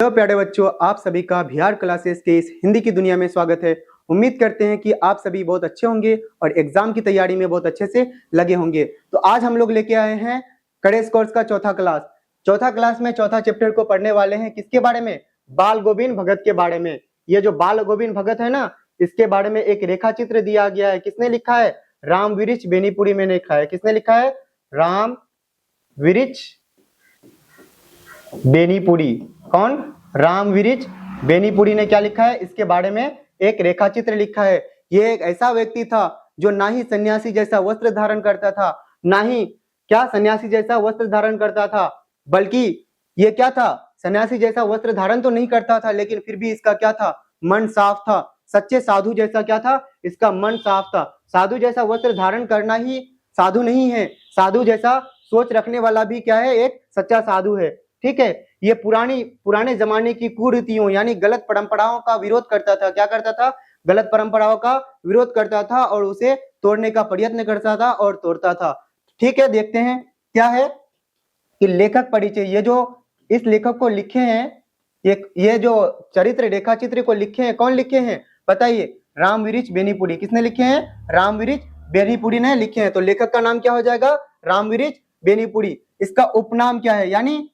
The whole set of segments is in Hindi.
हेलो प्यारे बच्चों, आप सभी का बिहार क्लासेस के इस हिंदी की दुनिया में स्वागत है। उम्मीद करते हैं कि आप सभी बहुत अच्छे होंगे और एग्जाम की तैयारी में बहुत अच्छे से लगे होंगे। तो आज हम लोग लेके आए हैं करेस कोर्स का चौथा क्लास में चौथा चैप्टर को पढ़ने वाले हैं। किसके बारे में? बाल गोविंद भगत के बारे में। ये जो बाल गोविंद भगत है ना, इसके बारे में एक रेखा चित्र दिया गया है। किसने लिखा है? राम विरिच बेनीपुरी में लिखा है। किसने लिखा है? राम विरिच बेनीपुरी। कौन? राम विरिच बेनीपुरी ने क्या लिखा है? इसके बारे में एक रेखा चित्र लिखा है। ये एक ऐसा व्यक्ति था जो ना ही सन्यासी जैसा वस्त्र धारण करता था, ना ही क्या सन्यासी जैसा वस्त्र धारण करता था, बल्कि ये क्या था? सन्यासी जैसा वस्त्र धारण तो नहीं करता था, लेकिन फिर भी इसका क्या था? मन साफ था। सच्चे साधु जैसा क्या था? इसका मन साफ था। साधु जैसा वस्त्र धारण करना ही साधु नहीं है, साधु जैसा सोच रखने वाला भी क्या है? एक सच्चा साधु है। ठीक है। ये पुराने जमाने की कुरीतियों यानी गलत परंपराओं का विरोध करता था। क्या करता था? गलत परंपराओं का विरोध करता था और उसे तोड़ने का प्रयत्न करता था और तोड़ता था। ठीक है, देखते हैं क्या है कि लेखक परिचय। ये जो इस लेखक को लिखे हैं, ये जो चरित्र रेखा चित्र को लिखे हैं, कौन लिखे हैं बताइए? राम विरिच बेनीपुरी। किसने लिखे हैं? राम विरिच बेनीपुरी ने लिखे हैं। तो लेखक का नाम क्या हो जाएगा? राम विरिच बेनीपुरी। इसका उपनाम क्या है? यानी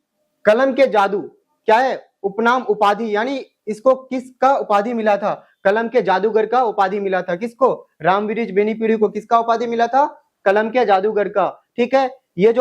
कलम के जादू क्या है? उपनाम, उपाधि। यानी इसको किसका उपाधि मिला था? कलम के जादूगर का उपाधि मिला था। किसको? राम विरिच बेनीपुरी को किसका उपाधि मिला था? कलम के जादूगर का। ठीक है। ये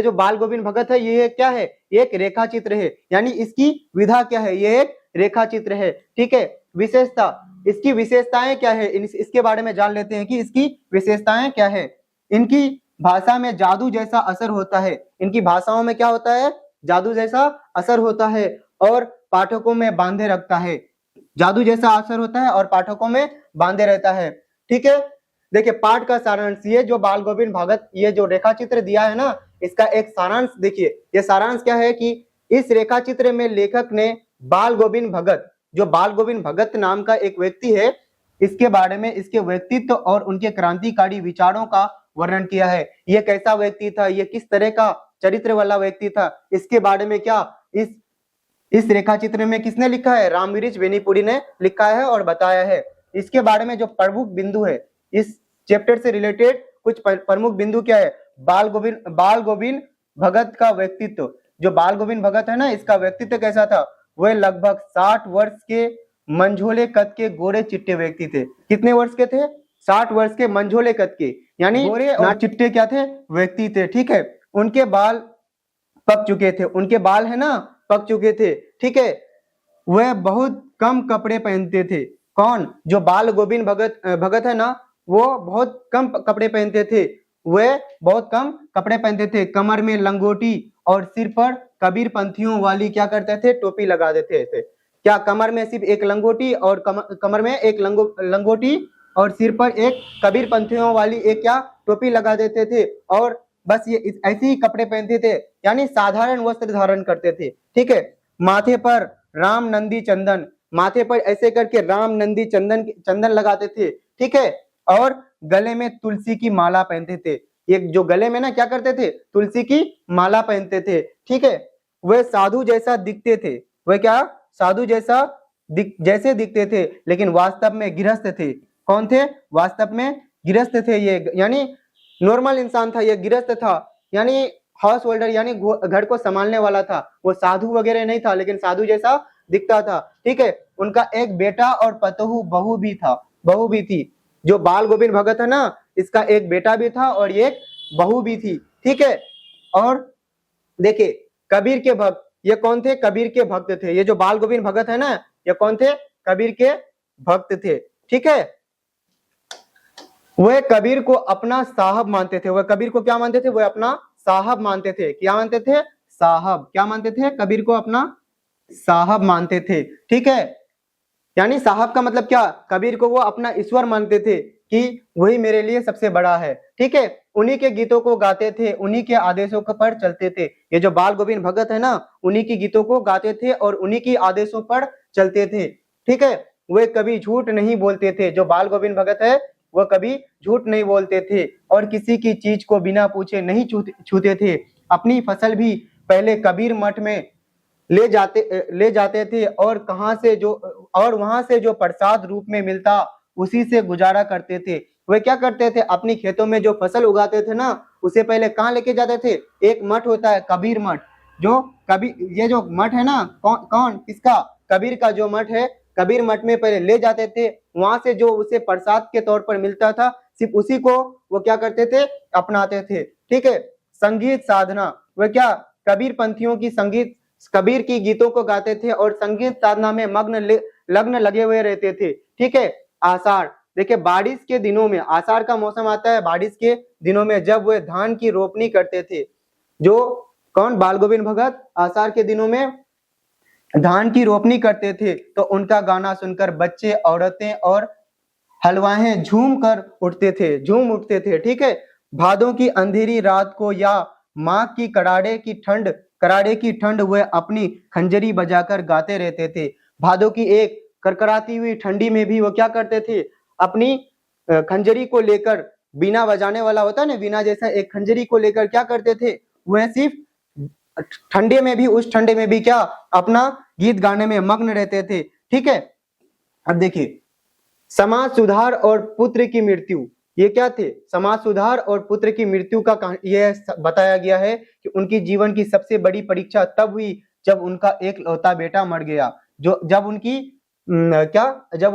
जो बाल गोविंद भगत है, ये क्या है? एक रेखा चित्र है। यानी इसकी विधा क्या है? ये एक रेखा चित्र है। ठीक है। विशेषता, इसकी विशेषताएं क्या है? इसके बारे में जान लेते हैं कि इसकी विशेषताएं क्या है। इनकी भाषा में जादू जैसा असर होता है। इनकी भाषाओं में क्या होता है? जादू जैसा असर होता है और पाठकों में बांधे रखता है। जादू जैसा असर होता है और पाठकों में बांधे रहता है। ठीक है। देखिए पाठ का सारांश, ये जो बाल गोविंद भगत ये जो रेखा चित्र दिया है ना, इसका एक सारांश देखिए। ये सारांश क्या है कि इस रेखा चित्र में लेखक ने बाल गोविंद भगत, जो बाल गोविंद भगत नाम का एक व्यक्ति है, इसके बारे में, इसके व्यक्तित्व और उनके क्रांतिकारी विचारों का वर्णन किया है। ये कैसा व्यक्ति था, ये किस तरह का चरित्र वाला व्यक्ति था, इसके बारे में क्या इस रेखा चित्र में किसने लिखा है? राम विरिच बेनीपुरी ने लिखा है और बताया है। इसके बारे में जो प्रमुख बिंदु है, इस चैप्टर से रिलेटेड कुछ प्रमुख बिंदु क्या है? बाल गोविंद भगत का व्यक्तित्व। जो बाल गोविंद भगत है ना, इसका व्यक्तित्व कैसा था? वह लगभग 60 वर्ष के मंझोले कद के गोरे चिट्टे व्यक्ति थे। कितने वर्ष के थे? 60 वर्ष के मंझोले कद के, यानी गोरे और चिट्टे क्या थे? व्यक्ति थे। ठीक है। उनके बाल पक चुके थे, उनके बाल है ना पक चुके थे। ठीक है। वह बहुत कम कपड़े पहनते थे। कौन? जो बाल गोविंद भगत है ना, वो बहुत कम कपड़े पहनते थे। वह बहुत कम कपड़े पहनते थे। कमर में लंगोटी और सिर पर कबीर पंथियों वाली क्या करते थे? टोपी लगा देते थे। क्या कमर में सिर्फ एक लंगोटी और कमर में एक लंगोटी और सिर पर एक कबीर पंथियों वाली एक क्या टोपी लगा देते थे, और बस ये ऐसे ही कपड़े पहनते थे, यानी साधारण वस्त्र धारण करते थे। ठीक है। माथे पर राम नंदी चंदन, माथे पर ऐसे करके राम नंदी चंदन लगाते थे। ठीक है। और गले में तुलसी की माला पहनते थे। ये जो गले में ना क्या करते थे? तुलसी की माला पहनते थे। ठीक है। वह साधु जैसा दिखते थे। वह क्या? साधु जैसा जैसे दिखते थे, लेकिन वास्तव में गृहस्थ थे। कौन थे? वास्तव में गृहस्थ थे। ये यानी नॉर्मल इंसान था, ये गृहस्थ था, यानी हाउस होल्डर, यानी घर को संभालने वाला था। वो साधु वगैरह नहीं था, लेकिन साधु जैसा दिखता था। ठीक है। उनका एक बेटा और पतोहू बहू भी थी। जो बाल गोविंद भगत है ना, इसका एक बेटा भी था और एक बहू भी थी। ठीक है। और देखिए कबीर के भक्त, ये कौन थे? कबीर के भक्त थे। ये जो बाल गोविंद भगत है ना, ये कौन थे? कबीर के भक्त थे। ठीक है। वह कबीर को अपना साहब मानते थे। वह कबीर को क्या मानते थे? वह अपना साहब मानते थे। क्या मानते थे? साहब। क्या मानते थे? कबीर को अपना साहब मानते थे। ठीक है। यानी साहब का मतलब क्या? कबीर को वो अपना ईश्वर मानते थे कि वही मेरे लिए सबसे बड़ा है। ठीक है। उन्हीं के गीतों को गाते थे, उन्हीं के आदेशों पर चलते थे। ये जो बाल गोविंद भगत है ना, उन्हीं की गीतों को गाते थे और उन्हीं की आदेशों पर चलते थे। ठीक है। वे कभी झूठ नहीं बोलते थे। जो बाल गोविंद भगत है, वह कभी झूठ नहीं बोलते थे और किसी की चीज को बिना पूछे नहीं छूते थे। अपनी फसल भी पहले कबीर मठ में ले जाते थे और वहां से जो प्रसाद रूप में मिलता उसी से गुजारा करते थे। वे क्या करते थे, अपनी खेतों में जो फसल उगाते थे ना, उसे पहले कहाँ लेके जाते थे, एक मठ होता है कबीर मठ, जो कबीर, ये जो मठ है ना, कौन किसका, कबीर का जो मठ है, कबीर मठ में पहले ले जाते थे। वहां से जो उसे प्रसाद के तौर पर मिलता था, सिर्फ उसी को वो क्या करते थे, अपनाते थे। ठीक है। संगीत साधना, वह क्या, कबीर पंथियों की संगीत, कबीर की गीतों को गाते थे और संगीत साधना में लग्न लगे हुए रहते थे। ठीक है। आषाढ़, देखिए बारिश के दिनों में, आषाढ़ का मौसम आता है बारिश के दिनों में, जब वे धान की रोपनी करते थे, जो कौन, बाल गोविंद भगत आषाढ़ के दिनों में धान की रोपनी करते थे, तो उनका गाना सुनकर बच्चे, औरतें और हलवाए झूम उठते थे। ठीक है। भादों की अंधेरी रात को या माघ की कड़ाड़े की ठंड वे अपनी खंजरी बजाकर गाते रहते थे। भादों की एक करकराती हुई ठंडी में भी वो क्या करते थे, अपनी खंजरी को लेकर, बीना बजाने वाला होता है ना, बीना जैसा एक खंजरी को लेकर क्या करते थे, वह सिर्फ ठंडे में भी, उस ठंडे में भी क्या, अपना गीत गाने में मग्न रहते थे। ठीक है। अब देखिए समाज सुधार और पुत्र की मृत्यु, ये क्या थे, समाज सुधार और पुत्र की मृत्यु का यह बताया गया है कि उनकी जीवन की सबसे बड़ी परीक्षा तब हुई जब उनका एक लौता बेटा मर गया। जब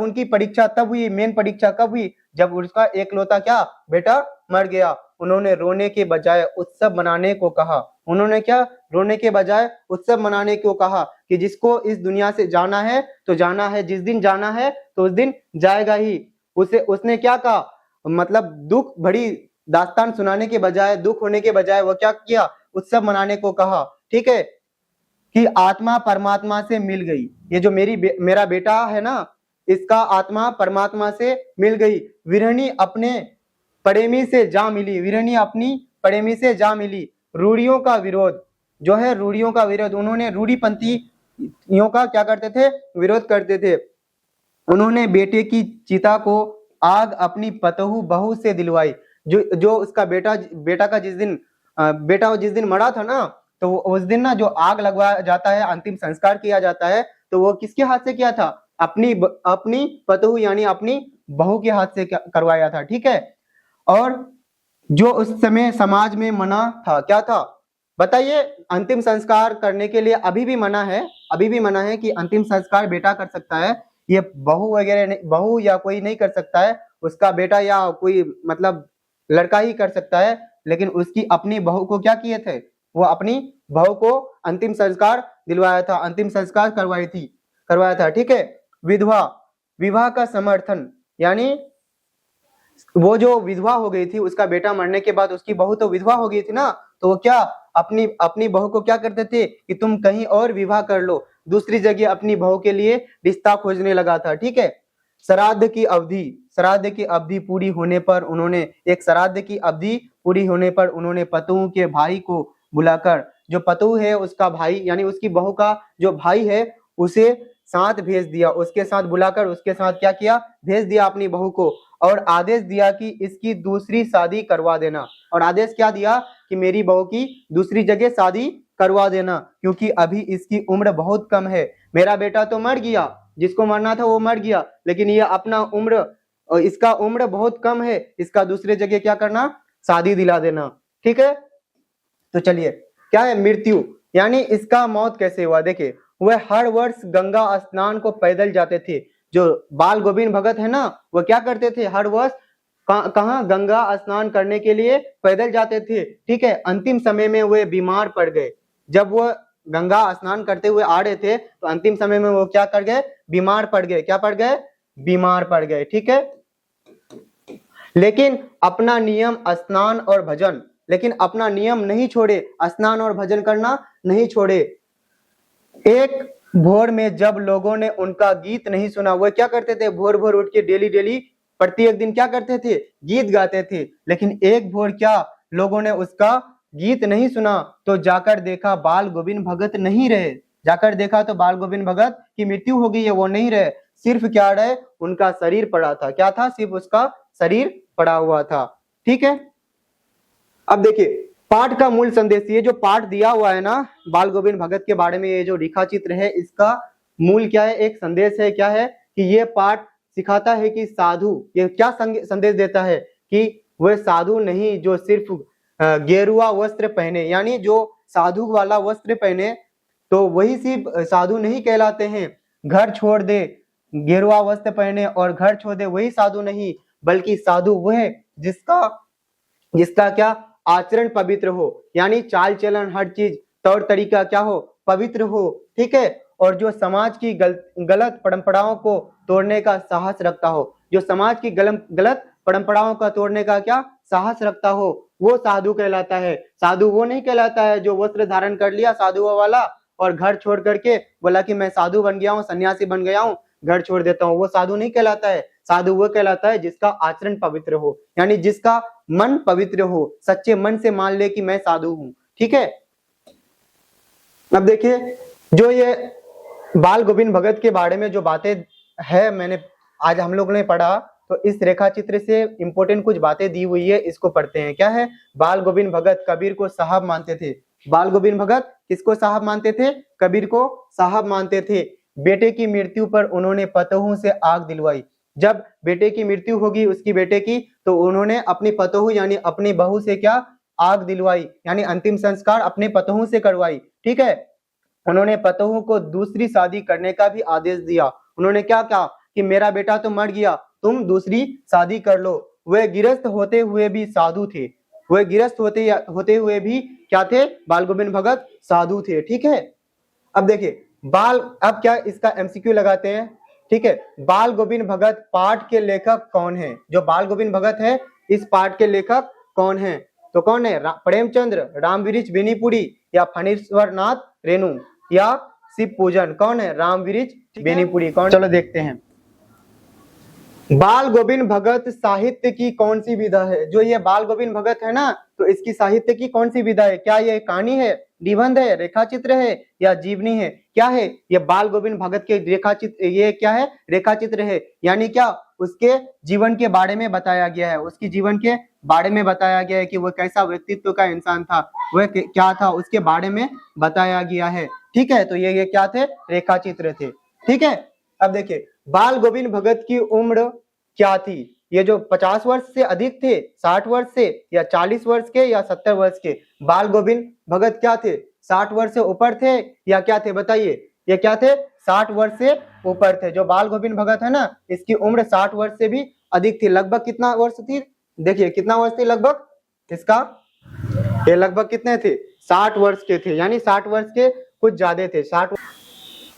उनकी परीक्षा तब हुई, मेन परीक्षा कब हुई, जब उसका एक लौता क्या, बेटा मर गया। उन्होंने रोने के बजाय उत्सव मनाने को कहा। उन्होंने क्या, रोने के बजाय उत्सव मनाने को कहा कि जिसको इस दुनिया से जाना है तो जाना है, जिस दिन जाना है तो उस दिन जाएगा ही। उसने क्या कहा, मतलब दुख भरी दास्तान सुनाने के बजाय, दुख होने के बजाय वो क्या किया, उत्सव मनाने को कहा। ठीक है। कि आत्मा परमात्मा से मिल गई, ये जो मेरा बेटा है ना, इसका आत्मा परमात्मा से मिल गई। विरहणी अपने प्रेमी से जा मिली, विरहणी अपनी प्रेमी से जा मिली। रूढ़ियों का विरोध, जो है रूढ़ियों का विरोध, उन्होंने रूढ़िपंथियों का क्या करते थे, विरोध करते थे। उन्होंने बेटे की चिता को आग अपनी पतहू बहू से दिलवाई। जो उसका बेटा का जिस दिन मरा था ना, तो उस दिन ना जो आग लगवाया जाता है, अंतिम संस्कार किया जाता है, तो वो किसके हाथ से किया था, अपनी पतहू यानी अपनी बहू के हाथ से करवाया था। ठीक है। और जो उस समय समाज में मना था, क्या था बताइए, अंतिम संस्कार करने के लिए अभी भी मना है कि अंतिम संस्कार बेटा कर सकता है, ये बहू वगैरह, बहू या कोई नहीं कर सकता है, उसका बेटा या कोई मतलब लड़का ही कर सकता है। लेकिन उसकी अपनी बहू को क्या किए थे, वो अपनी बहू को अंतिम संस्कार दिलवाया था, अंतिम संस्कार करवाया था। ठीक है। विवाह का समर्थन, यानी वो जो विधवा हो गई थी, उसका बेटा मरने के बाद उसकी बहू तो विधवा हो गई थी ना, तो वो क्या, अपनी बहू को क्या करते थे कि तुम कहीं और विवाह कर लो, दूसरी जगह अपनी बहू के लिए रिश्ता खोजने लगा था। ठीक है। श्राद्ध की अवधि पूरी होने पर उन्होंने पतों के भाई को बुलाकर, जो पतों है उसका भाई यानी उसकी बहू का जो भाई है, उसे साथ भेज दिया, उसके साथ बुलाकर उसके साथ क्या किया, भेज दिया अपनी बहू को, और आदेश दिया कि इसकी दूसरी शादी करवा देना। और आदेश क्या दिया कि मेरी बहू की दूसरी जगह शादी करवा देना, क्योंकि अभी इसकी उम्र बहुत कम है। मेरा बेटा तो मर गया, जिसको मरना था वो मर गया, लेकिन ये इसका उम्र बहुत कम है, इसका दूसरे जगह क्या करना, शादी दिला देना। ठीक है। तो चलिए, क्या है मृत्यु, यानी इसका मौत कैसे हुआ। देखिए, वह हर वर्ष गंगा स्नान को पैदल जाते थे। जो बाल गोविंद भगत है ना, वो क्या करते थे, हर वर्ष कहाँ गंगा स्नान करने के लिए पैदल जाते थे। ठीक है। अंतिम समय में वे बीमार पड़ गए, जब वो गंगा स्नान करते हुए आ रहे थे, तो अंतिम समय में वो क्या कर गए, बीमार पड़ गए। क्या पड़ गए, बीमार पड़ गए। ठीक है। लेकिन अपना नियम नहीं छोड़े, स्नान और भजन करना नहीं छोड़े। एक भोर में जब लोगों ने उनका गीत नहीं सुना, वो क्या करते थे, भोर भोर उठ के डेली प्रत्येक दिन क्या करते थे, गीत गाते थे। लेकिन एक भोर क्या लोगों ने उसका गीत नहीं सुना, तो जाकर देखा बाल गोविंद भगत नहीं रहे। जाकर देखा तो बाल गोविंद भगत की मृत्यु हो गई है, वो नहीं रहे। सिर्फ क्या रहे, उनका शरीर पड़ा था। क्या था, सिर्फ उसका शरीर पड़ा हुआ था। ठीक है। अब देखिए, पाठ का मूल संदेश, ये जो पाठ दिया हुआ है ना बाल गोविंद भगत के बारे में, ये जो रेखा चित्र है इसका मूल क्या है, एक संदेश है। क्या है कि ये पाठ सिखाता है कि साधु, ये क्या संदेश देता है कि वह साधु नहीं जो सिर्फ गेरुआ वस्त्र पहने, यानी जो साधु वाला वस्त्र पहने तो वही सिर्फ साधु नहीं कहलाते हैं। घर छोड़ दे, गेरुआ वस्त्र पहने और घर छोड़ दे, वही साधु नहीं, बल्कि साधु वह जिसका क्या आचरण पवित्र हो, यानी चाल चलन हर चीज तौर तरीका क्या हो, पवित्र हो। ठीक है, और जो समाज की गलत परंपराओं को तोड़ने का साहस रखता हो, जो समाज की गलत परंपराओं का तोड़ने का क्या साहस रखता हो, वो साधु कहलाता है। साधु वो नहीं कहलाता है जो वस्त्र धारण कर लिया साधु वाला और घर छोड़ करके बोला कि मैं साधु बन गया हूँ, सन्यासी बन गया हूँ, घर छोड़ देता हूँ, वो साधु नहीं कहलाता है। साधु वो कहलाता है जिसका आचरण पवित्र हो, यानी जिसका मन पवित्र हो, सच्चे मन से मान ले कि मैं साधु हूं। ठीक है, अब देखिए जो ये बाल गोविंद भगत के बारे में जो बातें है मैंने आज हम लोग ने पढ़ा, तो इस रेखा चित्र से इंपोर्टेंट कुछ बातें दी हुई है, इसको पढ़ते हैं। क्या है, बाल गोविंद भगत कबीर को साहब मानते थे। बाल गोविंद भगत किसको साहब मानते थे, कबीर को साहब मानते थे। बेटे की मृत्यु पर उन्होंने पतोहू से आग दिलवाई। जब बेटे की मृत्यु होगी उसकी बेटे की, तो उन्होंने अपनी पतोहू यानी अपनी बहू से क्या आग दिलवाई, यानी अंतिम संस्कार अपने पतोहू से करवाई। ठीक है, उन्होंने पतोहू को दूसरी शादी करने का भी आदेश दिया। उन्होंने क्या कहा कि मेरा बेटा तो मर गया, तुम दूसरी शादी कर लो। वे गिरस्थ होते हुए भी साधु थे, वे गिरस्थ होते हुए भी क्या थे, बाल गोविंद भगत साधु थे। ठीक है, अब देखिए अब क्या इसका एमसीक्यू लगाते हैं। ठीक है, बाल गोविंद भगत पाठ के लेखक कौन है, जो बाल गोविंद भगत है इस पाठ के लेखक कौन है, तो कौन है, प्रेमचंद्र, रामविरिच बेनीपुरी या फणीश्वर नाथ रेणु या शिव पूजन, कौन है, रामविरिच बेनीपुरी कौन। चलो देखते हैं बाल गोविंद भगत साहित्य की कौन सी विधा है। जो ये बाल गोविंद भगत है ना, तो इसकी साहित्य की कौन सी विधा है, क्या ये कहानी है, निबंध है, रेखा चित्र है या जीवनी है, क्या है, ये बाल गोविंद भगत के रेखा चित्र, ये क्या है, रेखा चित्र है, यानी क्या उसके जीवन के बारे में बताया गया है, उसकी जीवन के बारे में बताया गया है कि वह कैसा व्यक्तित्व का इंसान था, वह क्या था, उसके बारे में बताया गया है। ठीक है, तो ये क्या थे, रेखा चित्र थे। ठीक है, अब देखिए बाल गोविंद भगत की उम्र क्या थी, ये जो 50 वर्ष से अधिक थे, 60 वर्ष से या 40 वर्ष के या 70 वर्ष के, बाल गोविंद भगत क्या थे, 60 वर्ष से ऊपर थे या क्या थे, बताइए, ये क्या थे, 60 वर्ष से ऊपर थे। जो बाल गोविंद भगत है ना, इसकी उम्र 60 वर्ष से भी अधिक थी। लगभग कितना वर्ष थी, देखिए कितना वर्ष थी लगभग इसका, ये लगभग कितने थे, 60 वर्ष के थे, यानी 60 वर्ष के कुछ ज्यादा थे, 60।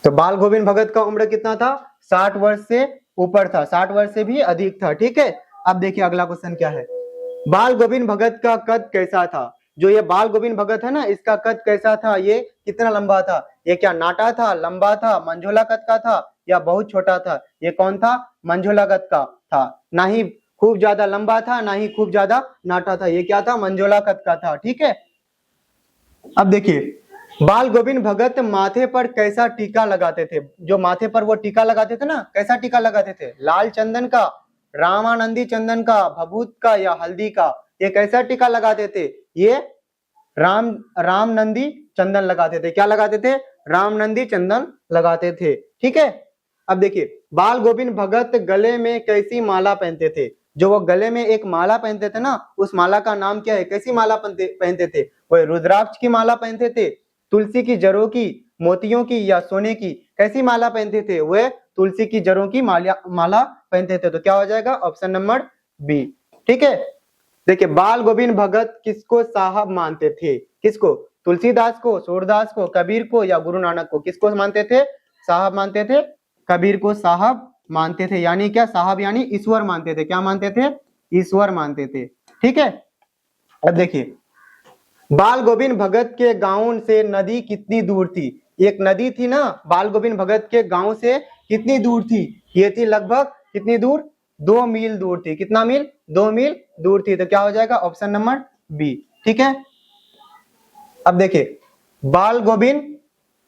तो बाल गोविंद भगत का उम्र कितना था, 60 वर्ष से ऊपर था, 60 वर्ष से भी अधिक था। ठीक है, अब देखिए अगला क्वेश्चन क्या है, बाल गोविंद भगत का कद कैसा था। जो ये बाल गोविंद भगत है ना, इसका कद कैसा था, ये कितना लंबा था, ये क्या नाटा था, लंबा था, मंझोला कद का था या बहुत छोटा था, ये कौन था, मंझोला कद का था, ना ही खूब ज्यादा लंबा था ना ही खूब ज्यादा नाटा था, ये क्या था, मंझोला कद का था। ठीक है, अब देखिए बाल गोविंद भगत माथे पर कैसा टीका लगाते थे। जो माथे पर वो टीका लगाते थे ना, कैसा टीका लगाते थे, लाल चंदन का, रामानंदी चंदन का, भभूत का या हल्दी का, ये कैसा टीका लगाते थे, ये रामनंदी चंदन लगाते थे। क्या लगाते थे, रामनंदी चंदन लगाते थे। ठीक है, अब देखिए बाल गोविंद भगत गले में कैसी माला पहनते थे। जो वो गले में एक माला पहनते थे ना, उस माला का नाम क्या है, कैसी माला पहनते थे, वो रुद्राक्ष की माला पहनते थे, तुलसी की जड़ों की, मोतियों की या सोने की, कैसी माला पहनते थे, वे तुलसी की जड़ों की माला पहनते थे। तो क्या हो जाएगा, ऑप्शन नंबर बी। ठीक है, देखिए बाल गोविंद भगत किसको साहब मानते थे, किसको, तुलसीदास को, सूरदास को, कबीर को या गुरु नानक को, किसको मानते थे, साहब मानते थे, कबीर को साहब मानते थे। यानी क्या, साहब यानी ईश्वर मानते थे, क्या मानते थे, ईश्वर मानते थे। ठीक है, अब देखिए बाल गोविंद भगत के गांव से नदी कितनी दूर थी। एक नदी थी ना, बाल गोविंद भगत के गांव से कितनी दूर थी, ये थी लगभग कितनी दूर, 2 मील दूर थी। कितना मील, 2 मील दूर थी। तो क्या हो जाएगा, ऑप्शन नंबर बी। ठीक है, अब देखिए बाल गोविंद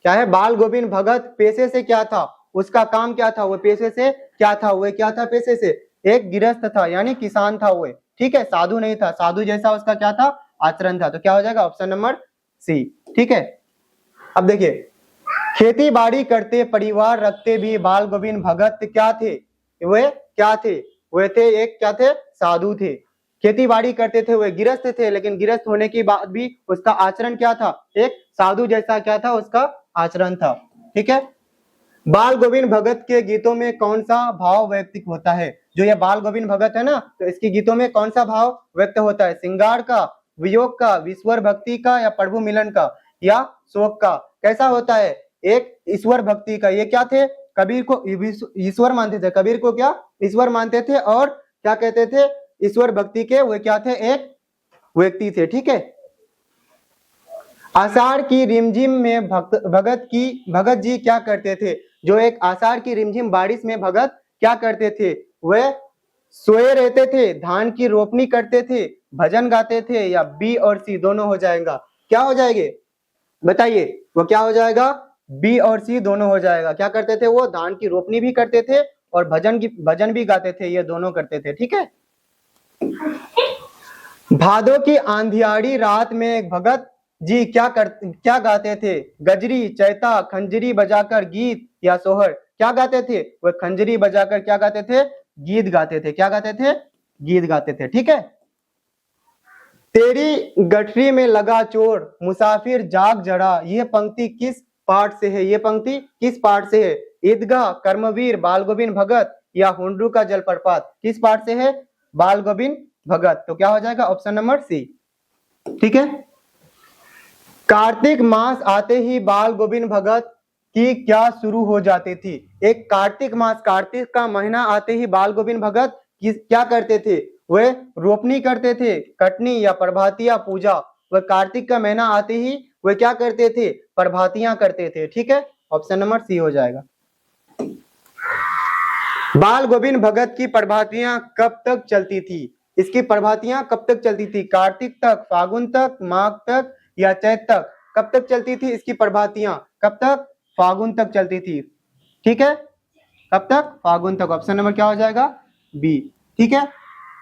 क्या है, बाल गोविंद भगत पेशे से क्या था, उसका काम क्या था, वो पेशे से क्या था, वो क्या था, पेशे से एक गिरस्थ था, यानी किसान था वो। ठीक है, साधु नहीं था, साधु जैसा उसका क्या था, आचरण था। तो क्या हो जाएगा ऑप्शन नंबर सी। ठीक है, अब देखिए, खेती बाड़ी करते परिवार रखते भी बाल गोविंद भगत क्या थे? वे क्या थे? वे थे एक क्या थे? साधु थे। खेती बाड़ी करते थे, वे गिरस्थ थे, लेकिन गिरस्थ होने के बाद भी उसका आचरण क्या था? एक साधु जैसा क्या था उसका आचरण था। ठीक है, बाल गोविंद भगत के गीतों में कौन सा भाव व्यक्त होता है? जो ये बाल गोविंद भगत है ना, तो इसके गीतों में कौन सा भाव व्यक्त होता है? श्रृंगार का, वियोग का, ईश्वर भक्ति का, या प्रभु मिलन का, या शोक का? कैसा होता है? एक ईश्वर भक्ति का। ये क्या थे? कबीर को ईश्वर मानते थे। कबीर को क्या? ईश्वर मानते थे। और क्या कहते थे? ईश्वर भक्ति के वे क्या थे? एक व्यक्ति थे। ठीक है, आषाढ़ की रिमझिम में भगत जी क्या करते थे? जो एक आषाढ़ की रिमझिम बारिश में भगत क्या करते थे? वे सोए रहते थे, धान की रोपनी करते थे, भजन गाते थे, या बी और सी दोनों हो जाएगा? क्या हो जाएंगे बताइए? वो क्या हो जाएगा? बी और सी दोनों हो जाएगा। क्या करते थे? वो धान की रोपनी भी करते थे और भजन भी गाते थे, ये दोनों करते थे। ठीक है, भादों की आंधियाड़ी रात में भगत जी क्या गाते थे? गजरी, चैता, खंजरी बजाकर गीत, या सोहर? क्या गाते थे? वह खंजरी बजाकर क्या गाते थे? गीत गाते थे। क्या गाते थे? गीत गाते थे। ठीक है, तेरी गठरी में लगा चोर, मुसाफिर जाग जड़ा, यह पंक्ति किस पाठ से है? यह पंक्ति किस पाठ से है? ईदगाह, कर्मवीर, बाल गोविंद भगत, या हुंडरू का जलप्रपात? किस पाठ से है? बाल गोविंद भगत। तो क्या हो जाएगा ऑप्शन नंबर सी। ठीक है, कार्तिक मास आते ही बाल गोविंद भगत की क्या शुरू हो जाती थी? एक कार्तिक मास, कार्तिक का महीना आते ही बाल गोविंद भगत क्या करते थे? वे रोपनी करते थे, कटनी, या प्रभातिया पूजा? वह कार्तिक का महीना आते ही वे क्या करते थे? प्रभातियां करते थे। ठीक है, ऑप्शन नंबर सी हो जाएगा। बाल गोविंद भगत की प्रभातियां कब तक चलती थी? इसकी प्रभातियां कब तक चलती थी? कार्तिक तक, फागुन तक, माघ तक, या चैत तक? कब तक चलती थी इसकी प्रभातियां? कब तक? फागुन तक चलती थी। ठीक है, कब तक? फागुन तक। ऑप्शन नंबर क्या हो जाएगा? बी। ठीक है,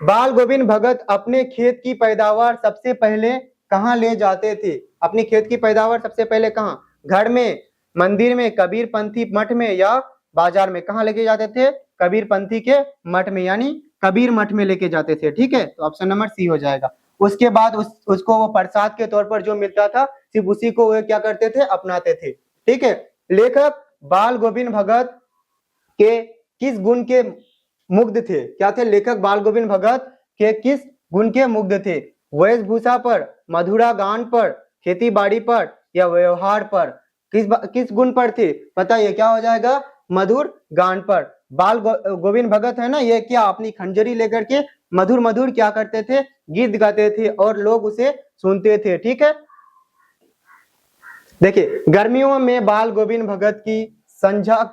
बाल गोविंद भगत अपने खेत की पैदावार सबसे पहले कहाँ ले जाते थे? अपनी खेत की पैदावार सबसे पहले कहाँ? घर में, मंदिर में, कबीर पंथी मठ में, या बाजार में? कहाँ लेके जाते थे? कबीर पंथी के मठ में, यानी कबीर मठ में लेके जाते थे। ठीक है, तो ऑप्शन नंबर सी हो जाएगा। उसके बाद उसको वो प्रसाद के तौर पर जो मिलता था, सिर्फ उसी को वे क्या करते थे? अपनाते थे। ठीक है, लेखक बाल गोविंद भगत के किस गुण के मुग्ध थे? क्या थे लेखक बाल गोविंद भगत के किस गुण के मुग्ध थे? वेशभूषा पर, मधुरा गान पर, खेती बाड़ी पर, या व्यवहार पर? किस गुण पर थे? बताइए, क्या हो जाएगा? मधुर गान पर। बाल गोविंद भगत है ना, ये क्या अपनी खंजरी लेकर के मधुर मधुर क्या करते थे? गीत गाते थे और लोग उसे सुनते थे। ठीक है, देखिए, गर्मियों में बाल गोविंद भगत की संझा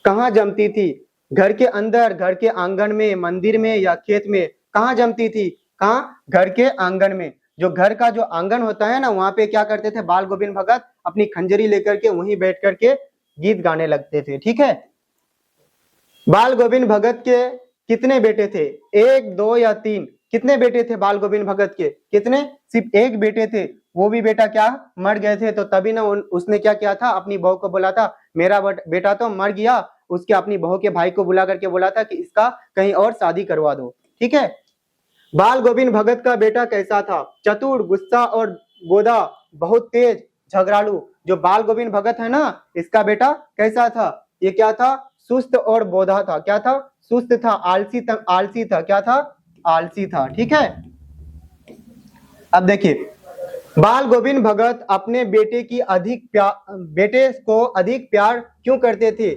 कहाँ जमती थी? घर के अंदर, घर के आंगन में, मंदिर में, या खेत में? कहाँ जमती थी? कहाँ? घर के आंगन में। जो घर का जो आंगन होता है ना, वहां पे क्या करते थे बाल गोविंद भगत? अपनी खंजरी लेकर के वहीं बैठ करके गीत गाने लगते थे। ठीक है, बाल गोविंद भगत के कितने बेटे थे? एक, दो, या तीन? कितने बेटे थे बाल गोविंद भगत के? कितने? सिर्फ एक बेटे थे। वो भी बेटा क्या मर गए थे। तो तभी ना उसने क्या किया था? अपनी बहू को बोला था, मेरा बेटा तो मर गया, उसके अपनी बहू के भाई को बुला करके बोला था कि इसका कहीं और शादी करवा दो। ठीक है, बाल गोविंद भगत का बेटा कैसा था? चतुर, गुस्सा और गोदा, बहुत तेज, झगड़ालू? जो बाल गोविंद भगत है ना, इसका बेटा कैसा था? ये क्या था? सुस्त और बोधा था। क्या था? सुस्त था, आलसी था। क्या था? आलसी था। ठीक है, अब देखिए, बाल गोविंद भगत अपने बेटे को अधिक प्यार क्यों करते थे?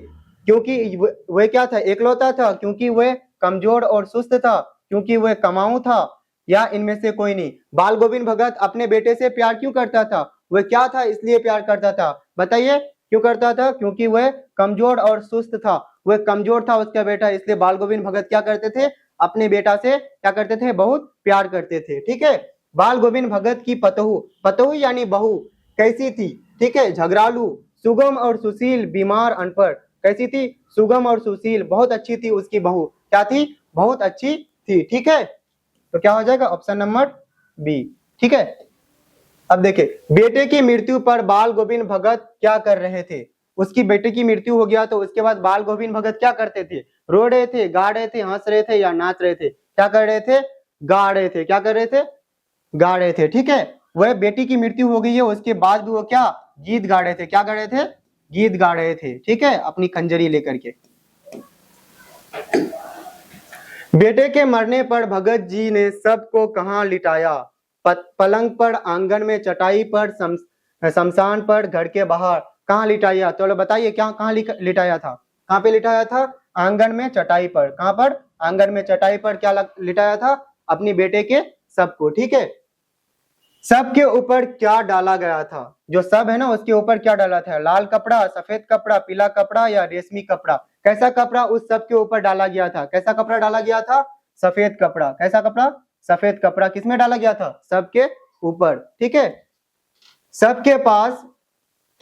क्योंकि वह क्या था? एकलौता था, क्योंकि वह कमजोर और सुस्त था, क्योंकि वह कमाऊ था, या इनमें से कोई नहीं? बाल गोविंद भगत अपने बेटे से प्यार क्यों करता था? वह क्या था इसलिए प्यार करता था? बताइए, क्यों करता था? क्योंकि वह कमजोर और सुस्त था। वह कमजोर था उसका बेटा, इसलिए बाल गोविंद भगत क्या करते थे? अपने बेटा से क्या करते थे? बहुत प्यार करते थे। ठीक है, बाल गोविंद भगत की पतोहू यानी बहू कैसी थी? ठीक है, झगड़ालू, सुगम और सुशील, बीमार, अनपढ़? कैसी थी? सुगम और सुशील, बहुत अच्छी थी उसकी बहू। क्या थी? बहुत अच्छी थी। ठीक है, तो क्या हो जाएगा ऑप्शन नंबर बी। ठीक है, अब देखिए बेटे की मृत्यु पर बाल गोविंद भगत क्या कर रहे थे। उसकी बेटे की मृत्यु हो गया तो उसके बाद बाल गोविंद भगत क्या करते थे, रो रहे थे, गा रहे थे, हंस रहे थे या नाच रहे थे, क्या कर रहे थे, गा रहे थे, क्या कर रहे थे, गा रहे थे। ठीक है, वह बेटी की मृत्यु हो गई है उसके बाद भी वो क्या गीत गा रहे थे, क्या गा रहे थे, गीत गा रहे थे। ठीक है, अपनी खंजरी लेकर के। बेटे के मरने पर भगत जी ने सबको कहाँ लिटाया, पलंग पर, आंगन में, चटाई पर, शमशान पर, घर के बाहर, कहाँ लिटाया, चलो बताइए क्या कहाँ लिटाया था, कहाँ पे लिटाया था, आंगन में, चटाई पर, कहाँ पर, आंगन में, चटाई पर क्या लिटाया था, अपनी बेटे के सबको। ठीक है, सब के ऊपर क्या डाला गया था, जो सब है ना उसके ऊपर क्या डाला था, लाल कपड़ा, सफेद कपड़ा, पीला कपड़ा या रेशमी कपड़ा, कैसा कपड़ा उस सब के ऊपर डाला गया था, कैसा कपड़ा डाला गया था, सफेद कपड़ा, कैसा कपड़ा, सफेद कपड़ा किसमें डाला गया था, सबके ऊपर। ठीक है, सबके पास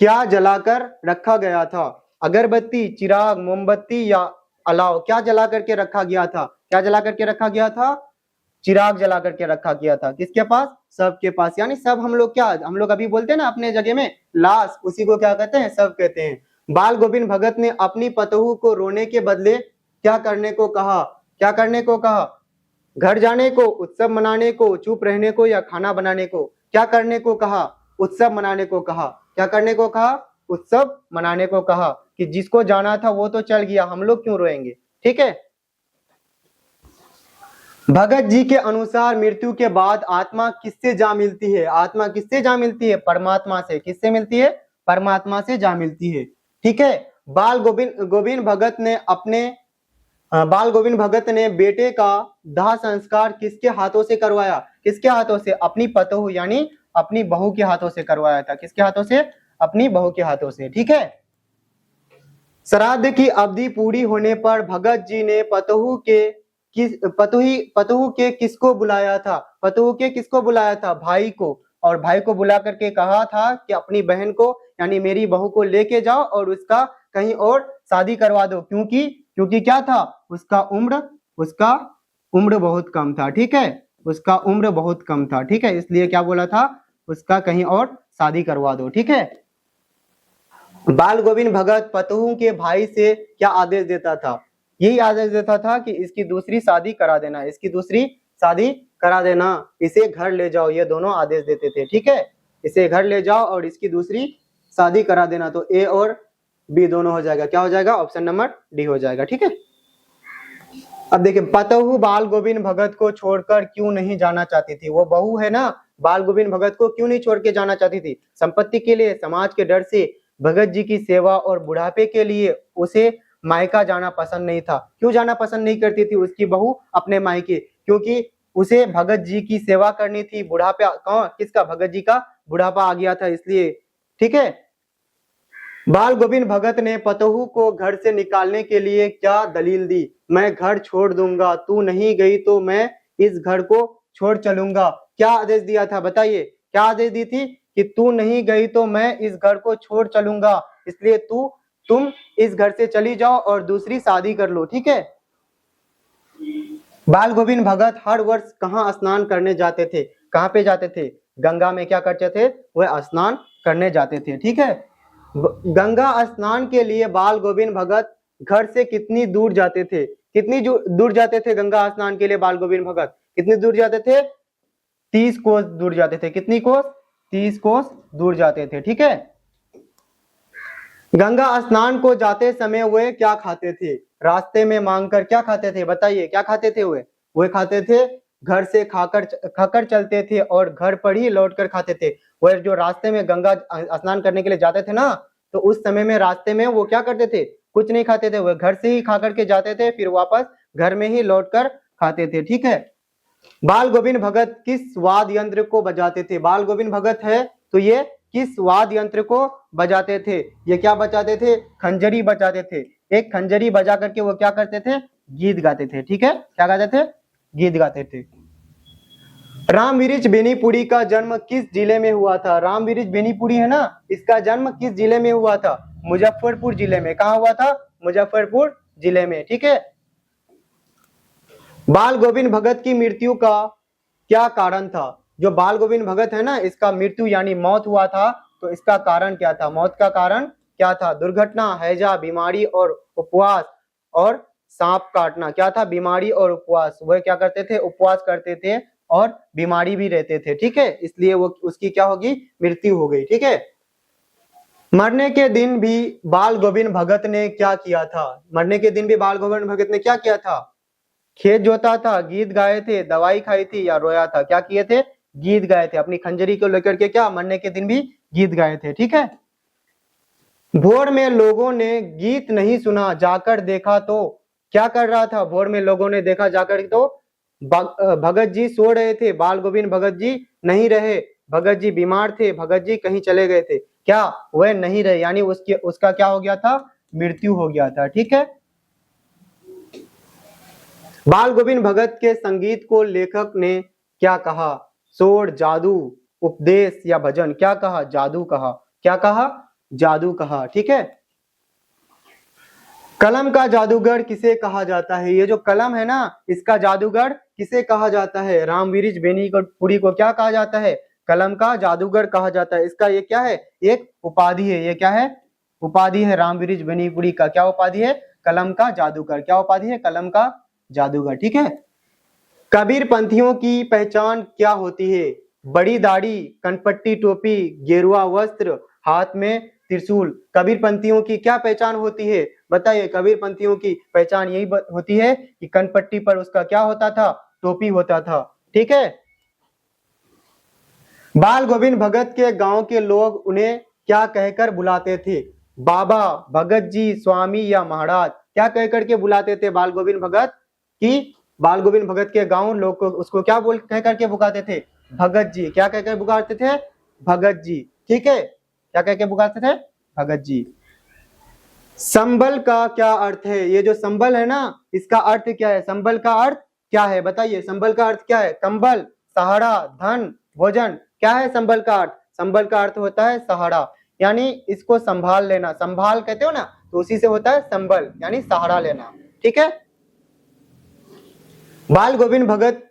क्या जलाकर रखा गया था, अगरबत्ती, चिराग, मोमबत्ती या अलाव, क्या जला करके रखा गया था, क्या जला करके रखा गया था, चिराग जला करके रखा गया था, किसके पास, सबके पास। यानी सब हम लोग क्या, हम लोग अभी बोलते हैं ना अपने जगह में लाश, उसी को क्या कहते हैं, सब कहते हैं। बाल गोविंद भगत ने अपनी पतोहू को रोने के बदले क्या करने को कहा, क्या करने को कहा, घर जाने को, उत्सव मनाने को, चुप रहने को या खाना बनाने को, क्या करने को कहा, उत्सव मनाने को कहा, क्या करने को कहा, उत्सव मनाने को कहा, कि जिसको जाना था वो तो चल गया, हम लोग क्यों रोएंगे। ठीक है, भगत जी के अनुसार मृत्यु के बाद आत्मा किससे जा मिलती है, आत्मा किससे जा मिलती है, परमात्मा से, किससे मिलती है, परमात्मा से जा मिलती है। ठीक है, बाल गोविंद भगत ने बाल गोविंद भगत ने बेटे का दाह संस्कार किसके हाथों से करवाया, किसके हाथों से, अपनी पतोहू यानी अपनी बहू के हाथों से करवाया था, किसके हाथों से, अपनी बहू के हाथों से। ठीक है, श्राद्ध की अवधि पूरी होने पर भगत जी ने पतोहू के किसको बुलाया था, पतोहू के किसको बुलाया था, भाई को, और भाई को बुला करके कहा था कि अपनी बहन को यानी मेरी बहू को लेके जाओ और उसका कहीं और शादी करवा दो, क्योंकि क्या था, उसका उम्र बहुत कम था। ठीक है, उसका उम्र बहुत कम था। ठीक है, इसलिए क्या बोला था, उसका कहीं और शादी करवा दो। ठीक है, बाल गोविंद भगत पतोहू के भाई से क्या आदेश देता था, यही आदेश देता था कि इसकी दूसरी शादी करा देना, इसकी दूसरी शादी करा देना, इसे घर ले जाओ, ये दोनों आदेश देते थे। ठीक है, इसे घर ले जाओ और इसकी दूसरी शादी करा देना, तो ए और बी दोनों हो जाएगा, क्या हो जाएगा, ऑप्शन नंबर डी हो जाएगा। ठीक है, अब देखिए पतोहू बाल गोविंद भगत को छोड़कर क्यों नहीं जाना चाहती थी, वो बहू है ना, बाल गोविंद भगत को क्यों नहीं छोड़ के जाना चाहती थी, संपत्ति के लिए, समाज के डर से, भगत जी की सेवा और बुढ़ापे के लिए उसे मायका जाना पसंद नहीं था। क्यों जाना पसंद नहीं करती थी उसकी बहू अपने मायके, क्योंकि उसे भगत जी की सेवा करनी थी, बुढ़ापा कौन, किसका, भगत जी का बुढ़ापा आ गया था इसलिए। ठीक है, बाल गोविंद भगत ने पतोहू को घर से निकालने के लिए क्या दलील दी, मैं घर छोड़ दूंगा, तू नहीं गई तो मैं इस घर को छोड़ चलूंगा, क्या आदेश दिया था, बताइए क्या आदेश दी थी, कि तू नहीं गई तो मैं इस घर को छोड़ चलूंगा, इसलिए तुम इस घर से चली जाओ और दूसरी शादी कर लो। ठीक है, बाल गोविंद भगत हर वर्ष कहाँ स्नान करने जाते थे, कहाँ पे जाते थे, गंगा में क्या करते थे, वह स्नान करने जाते थे। ठीक है, गंगा स्नान के लिए बाल गोविंद भगत घर से कितनी दूर जाते थे, कितनी दूर जाते थे गंगा स्नान के लिए बाल गोविंद भगत, कितनी दूर जाते थे, 30 कोस दूर जाते थे, कितनी कोस, 30 कोस दूर जाते थे। ठीक है, गंगा स्नान को जाते समय वे क्या खाते थे, रास्ते में मांगकर क्या खाते थे, बताइए क्या खाते थे, वे खाते थे घर से खाकर चलते थे और घर पर ही लौटकर खाते थे। वह जो रास्ते में गंगा स्नान करने के लिए जाते थे ना, तो उस समय में रास्ते में वो क्या करते थे, कुछ नहीं खाते थे, वह घर से ही खा करके जाते थे, फिर वापस घर में ही लौटकर खाते थे। ठीक है, बाल गोविंद भगत किस वाद्य यंत्र को बजाते थे, बाल गोविंद भगत है तो ये किस वाद्य यंत्र को बजाते थे, ये क्या बजाते थे, खंजरी बजाते थे। एक खंजरी बजा करके वो क्या करते थे, गीत गाते थे। ठीक है, क्या गाते थे, गीत गाते थे। रामविरिच बेनीपुरी का जन्म किस जिले में हुआ था, रामविरिच बेनीपुरी है ना, इसका जन्म किस जिले में हुआ था, मुजफ्फरपुर जिले में, कहा हुआ था, मुजफ्फरपुर जिले में। ठीक है, बाल गोविंद भगत की मृत्यु का क्या कारण था? जो बाल गोविंद भगत है ना, इसका मृत्यु यानी मौत हुआ था, तो इसका कारण क्या था? मौत का कारण क्या था? दुर्घटना, हैजा, बीमारी और उपवास और सांप काटना। क्या था? बीमारी और उपवास। वह क्या करते थे? उपवास करते थे और बीमारी भी रहते थे, ठीक है, इसलिए वो उसकी क्या होगी? मृत्यु हो गई, ठीक है। मरने के दिन भी बाल गोविंद भगत ने क्या किया था? मरने के दिन भी बाल गोविंद भगत ने क्या किया था? खेत जोता था, गीत गाए थे, दवाई खाई थी या रोया था? क्या किए थे? गीत गाए थे। अपनी खंजरी को लेकर के क्या मरने के दिन भी गीत गाए थे, ठीक है। भोर में लोगों ने गीत नहीं सुना, जाकर देखा तो क्या कर रहा था? भोर में लोगों ने देखा जाकर तो भगत जी सो रहे थे, बाल गोविंद भगत जी नहीं रहे। भगत जी बीमार थे, भगत जी कहीं चले गए थे, क्या वह नहीं रहे? यानी उसका क्या हो गया था? मृत्यु हो गया था, ठीक है। बाल गोविंद भगत के संगीत को लेखक ने क्या कहा? शोर, जादू, उपदेश या भजन? क्या कहा? जादू कहा। क्या कहा? जादू कहा, ठीक है। कलम का जादूगर किसे कहा जाता है? ये जो कलम है ना, इसका जादूगर किसे कहा जाता है? रामविरिच बेनीपुरी को क्या कहा जाता है? कलम का जादूगर कहा जाता है। इसका ये क्या है? एक उपाधि है। ये क्या है? उपाधि है रामविरिच बेनीपुरी का। क्या उपाधि है? कलम का जादूगर। क्या उपाधि है? कलम का जादूगर, ठीक है। कबीर पंथियों की पहचान क्या होती है? बड़ी दाढ़ी, कनपट्टी टोपी, गेरुआ वस्त्र, हाथ में त्रिशूल। कबीर पंथियों की क्या पहचान होती है? बताइए। कबीर पंथियों की पहचान यही होती है कि कनपट्टी पर उसका क्या होता था? टोपी होता था, ठीक है। बाल गोविंद भगत के गांव के लोग उन्हें क्या कहकर बुलाते थे? बाबा, भगत जी, स्वामी या महाराज? क्या कहकर के बुलाते थे बाल गोविंद भगत की? बाल गोविंद भगत के गांव लोग को उसको क्या कह करके पुकारते थे? भगत जी। क्या कहकर पुकारते थे? भगत जी, ठीक है। क्या कहकर पुकारते थे? भगत जी। संबल का क्या अर्थ है? ये जो संबल है ना, इसका अर्थ क्या है? संबल का अर्थ क्या है? बताइए। संबल का अर्थ क्या है? कंबल, सहारा, धन, भोजन। क्या है संबल का अर्थ? संबल का अर्थ होता है सहारा, यानी इसको संभाल लेना। संभाल कहते हो ना, तो उसी से होता है संबल, यानी सहारा लेना, ठीक है। बाल गोविंद भगत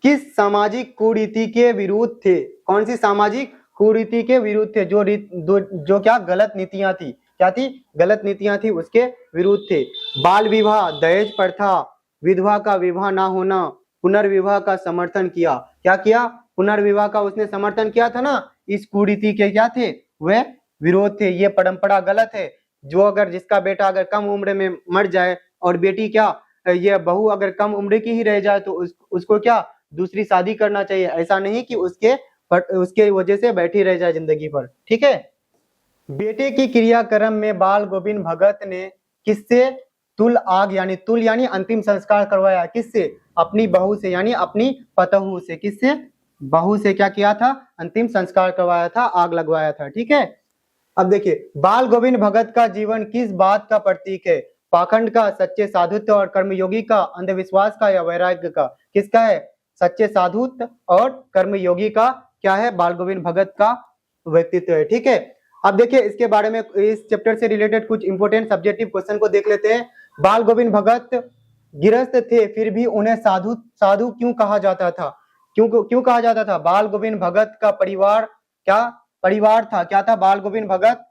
किस सामाजिक कुरीति के विरुद्ध थे? कौन सी सामाजिक कुरीति के विरुद्ध थे? जो क्या गलत नीतियां थी? क्या थी? गलत नीतियां थी, उसके विरुद्ध थे। बाल विवाह, दहेज प्रथा, विधवा का विवाह ना होना, पुनर्विवाह का समर्थन किया। क्या किया? पुनर्विवाह का उसने समर्थन किया था ना। इस कुरीति के क्या थे? वह विरोध थे। ये परंपरा गलत है। जो अगर जिसका बेटा अगर कम उम्र में मर जाए और बेटी क्या ये बहू अगर कम उम्र की ही रह जाए, तो उसको क्या दूसरी शादी करना चाहिए। ऐसा नहीं कि उसके वजह से बैठी रह जाए जिंदगी भर, ठीक है। बेटे की क्रियाक्रम में बाल गोविंद भगत ने किससे तुल यानी अंतिम संस्कार करवाया? किससे? अपनी बहू से, यानी अपनी पतोहू से। किससे? बहू से क्या किया था? अंतिम संस्कार करवाया था, आग लगवाया था, ठीक है। अब देखिए, बाल गोविंद भगत का जीवन किस बात का प्रतीक है? पाखंड का, सच्चे साधुत्व और कर्मयोगी का, अंधविश्वास का या वैराग्य का? किसका है? सच्चे साधुत्व और कर्मयोगी का क्या है? बाल गोविंद भगत का व्यक्तित्व है, ठीक है। अब देखिए, इसके बारे में इस चैप्टर से रिलेटेड कुछ इंपोर्टेंट सब्जेक्टिव क्वेश्चन को देख लेते हैं। बाल गोविंद भगत गृहस्थ थे, फिर भी उन्हें साधु क्यों कहा जाता था? क्यों कहा जाता था? बाल गोविंद भगत का परिवार क्या परिवार था? क्या था? बाल गोविंद भगत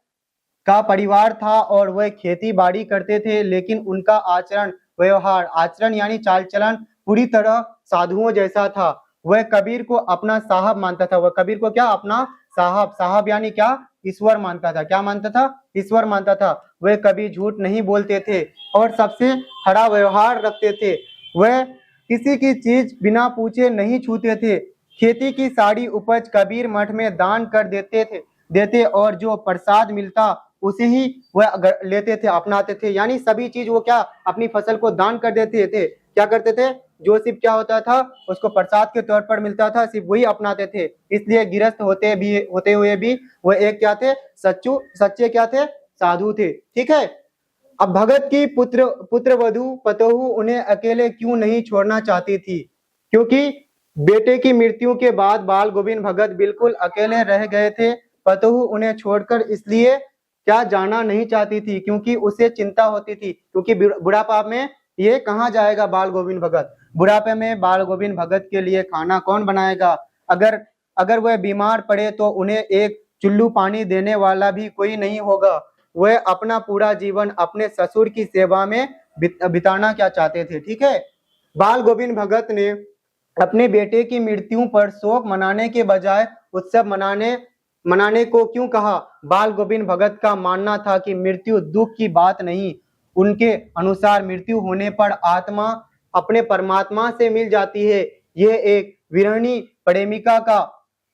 का परिवार था और वह खेती बाड़ी करते थे, लेकिन उनका आचरण यानी चाल चलन पूरी तरह साधुओं जैसा था। वह कबीर को अपना साहब मानता था। वह कबीर को क्या? अपना साहब यानी क्या? ईश्वर मानता था। क्या मानता था? ईश्वर मानता था। वह कभी झूठ नहीं बोलते थे और सबसे खरा व्यवहार रखते थे। वह किसी की चीज बिना पूछे नहीं छूते थे। खेती की सारी उपज कबीर मठ में दान कर देते और जो प्रसाद मिलता उसे ही वह लेते थे, अपनाते थे। यानी सभी चीज वो क्या? अपनी फसल को दान कर देते थे। क्या करते थे? जो सिर्फ क्या होता था, उसको प्रसाद के तौर पर मिलता था, सिर्फ वही अपनाते थे। इसलिए गृहस्थ होते हुए भी वह एक क्या थे? सच्चे क्या थे? साधु थे, ठीक है। अब भगत की पुत्र वधू पतोहू उन्हें अकेले क्यों नहीं छोड़ना चाहती थी? क्योंकि बेटे की मृत्यु के बाद बाल गोविंद भगत बिल्कुल अकेले रह गए थे। पतोहू उन्हें छोड़कर इसलिए क्या जाना नहीं चाहती थी, क्योंकि उसे चिंता होती थी, क्योंकि बुढ़ापा में ये कहाँ जाएगा बाल गोविंद भगत? बुढ़ापे में बाल गोविंद भगत के लिए खाना कौन बनाएगा? अगर अगर वह बीमार पड़े तो उन्हें एक चुल्लू पानी देने वाला भी कोई नहीं होगा। वह अपना पूरा जीवन अपने ससुर की सेवा में बिताना क्या चाहते थे? ठीक है, बाल गोविंद भगत ने अपने बेटे की मृत्यु पर शोक मनाने के बजाय उत्सव मनाने को क्यों कहा? बाल गोविंद भगत का मानना था कि मृत्यु दुख की बात नहीं। उनके अनुसार मृत्यु होने पर आत्मा अपने परमात्मा से मिल जाती है। यह एक विरहिणी प्रेमिका का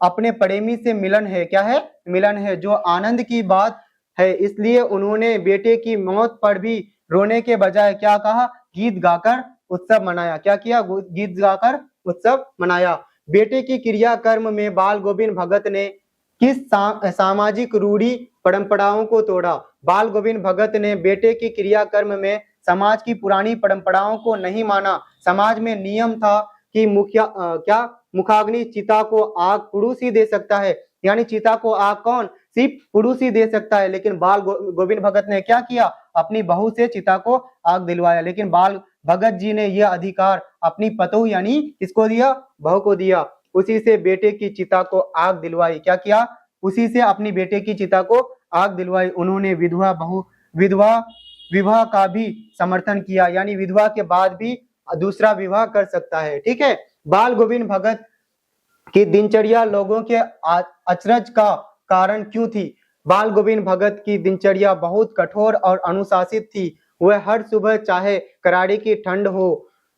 अपने प्रेमी से मिलन है। क्या है? मिलन है, जो आनंद की बात है। इसलिए उन्होंने बेटे की मौत पर भी रोने के बजाय क्या कहा? गीत गाकर उत्सव मनाया। क्या किया? गीत गाकर उत्सव मनाया। बेटे की क्रियाकर्म में बाल गोविंद भगत ने किस सामाजिक रूढ़ी परंपराओं को तोड़ा? बाल गोविंद भगत ने बेटे की क्रियाकर्म में समाज की पुरानी परंपराओं को नहीं माना। समाज में नियम था कि मुखाग्नि चिता को आग पुरुष ही दे सकता है, यानी चिता को आग कौन? सिर्फ पुरुष ही दे सकता है। लेकिन बाल गोविंद भगत ने क्या किया? अपनी बहू से चिता को आग दिलवाया। लेकिन बाल भगत जी ने यह अधिकार अपनी पतोह यानी किसको दिया? बहू को दिया। उसी से बेटे की चिता को आग दिलवाई। क्या किया? उसी से अपनी बेटे की चिता को आग दिलवाई। उन्होंने विवाह का भी समर्थन किया, यानी विधवा के बाद भी दूसरा विवाह कर सकता है। ठीक है, बाल गोविंद भगत की दिनचर्या लोगों के अचरज का कारण क्यों थी? बाल गोविंद भगत की दिनचर्या बहुत कठोर और अनुशासित थी। वह हर सुबह चाहे कराड़ी की ठंड हो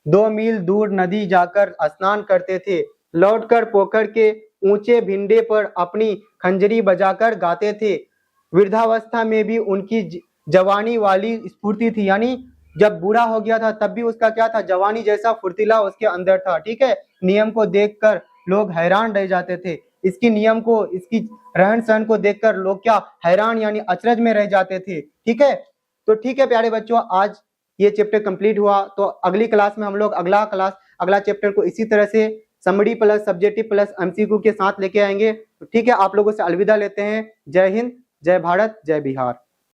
2 मील दूर नदी जाकर स्नान करते थे। लौटकर पोखर के ऊंचे भिंडे पर अपनी खंजरी बजाकर गाते थे। वृद्धावस्था में भी उनकी जवानी वाली स्फूर्ति थी, यानी जब बूढ़ा हो गया था तब भी उसका क्या था? जवानी जैसा फुर्तीला उसके अंदर था। ठीक है, नियम को देखकर लोग हैरान रह जाते थे। इसकी नियम को, इसकी रहन सहन को देखकर लोग क्या? हैरान यानी अचरज में रह जाते थे। ठीक है, तो ठीक है प्यारे बच्चों, आज ये चैप्टर कंप्लीट हुआ। तो अगली क्लास में हम लोग अगला चैप्टर को इसी तरह से summary plus subjective plus MCQ के साथ लेके आएंगे। तो ठीक है, आप लोगों से अलविदा लेते हैं। जय हिंद, जय भारत, जय बिहार।